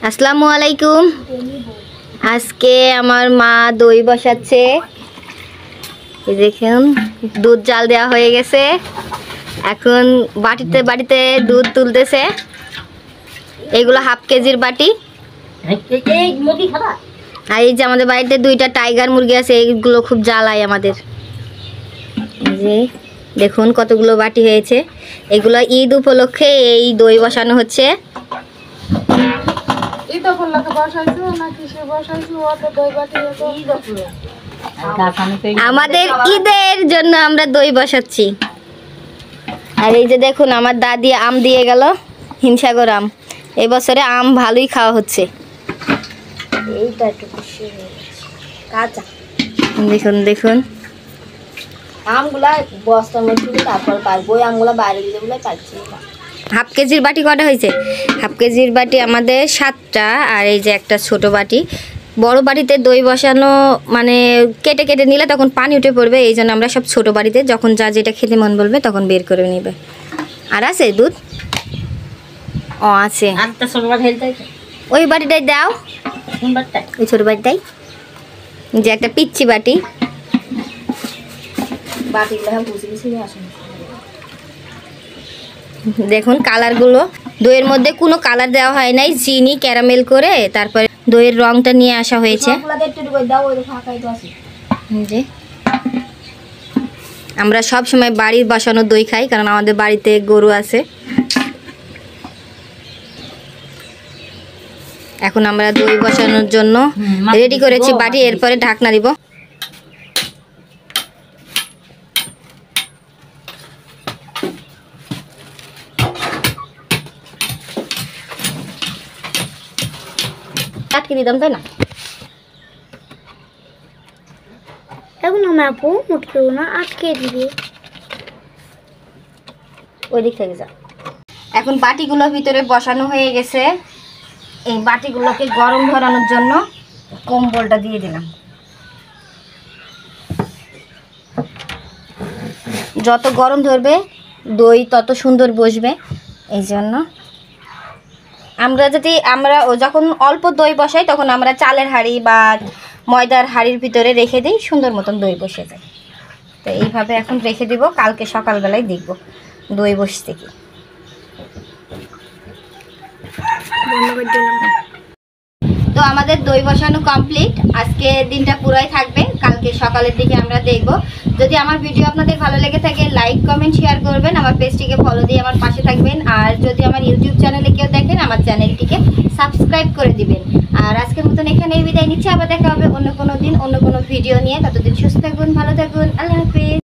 আসসালামু আলাইকুম। আজকে আমার মা দই বসাচ্ছে। এই দেখুন দুধ জাল দেওয়া হয়ে গেছে, এখন বাটিতে বাটিতে দুধ তুলতেছে। এইগুলো হাফ কেজির বাটি। আর এই যে আমাদের বাড়িতে দুইটা টাইগার মুরগি আছে, এইগুলো খুব জ্বালায় আমাদের। এই যে দেখুন কতগুলো বাটি হয়েছে। এগুলো ঈদ উপলক্ষে এই দই বসানো হচ্ছে। আমাদের ঈদের জন্য আমরা দই বসাচ্ছি। আর এই যে দেখুন আমার দাদি আম দিয়ে গেল, হিমসাগর আম। এই বছরে আম ভালোই খাওয়া হচ্ছে। দেখুন দেখুন আমগুলা বস্তার মধ্যে তারপর পারবো, ওই আমগুলা বাইরে দিতে বলে পারছি না। হাফ কেজির বাটি কটা হয়েছে? হাফ কেজির বাটি আমাদের 7টা। আর এই যে একটা ছোট বাটি। বড় বাটিতে দই বসানো মানে কেটে কেটে নিলে তখন পানি উঠে পড়বে, এই জন্য আমরা সব ছোট বাটিতে যখন যা যেটা খেতে মন বলবে তখন বের করে নেবে। আর আছে দুধ? ও আছে। ওই বাটিটাই দাও, ওই ছোট বাটিটাই। যে একটা পিচ্ছি বাটি। দেখুন কালারগুলো, দইয়ের মধ্যে কোনো কালার দেওয়া হয় নাই, চিনি ক্যারামেল করে তারপরে দইয়ের রংটা নিয়ে আসা হয়েছে। আমরা সব সময় বাড়ির বসানো দই খাই, কারণ আমাদের বাড়িতে গরু আছে। এখন আমরা দই বসানোর জন্য রেডি করেছি বাটি, এরপরে ঢাকনা দিব। আটকে দিতাম তাই না? এখন আমার আপু মুটকেও না আটকে দিবে, ওই দিক থেকে যা। এখন বাটিগুলো ভিতরে বসানো হয়ে গেছে। এই বাটিগুলোকে গরম ধরানোর জন্য কম্বলটা দিয়ে দিলাম। যত গরম ধরবে দই তত সুন্দর বসবে। এই জন্য আমরা যখন অল্প দই বসাই তখন আমরা চালের হাঁড়ি বা ময়দার হাঁড়ির ভিতরে রেখে দিই, সুন্দর মতন দই বসে যায়। তো এইভাবে এখন রেখে দিব, কালকে সকালবেলায় দেখব দই বসতে কি। তো আমাদের দই বসানো কমপ্লিট। আজকে দিনটা পুরাই থাকবে, কালকে সকালের দিকে আমরা দেখব। যদি আমার ভিডিও আপনাদের ভালো লেগে থাকে লাইক কমেন্ট শেয়ার করবেন, আমার পেজটিকে ফলো দিয়ে আমার পাশে থাকবেন। আর যদি আমার ইউটিউব চ্যানেলে কেউ দেখেন আমার চ্যানেলটিকে সাবস্ক্রাইব করে দিবেন। আর আজকের মতন এখানেই বিদায় নিচ্ছি, আবার দেখা হবে অন্য কোনো দিন অন্য কোনো ভিডিও নিয়ে। ততদিন সুস্থ থাকুন, ভালো থাকুন, আল্লাহ হাফেজ।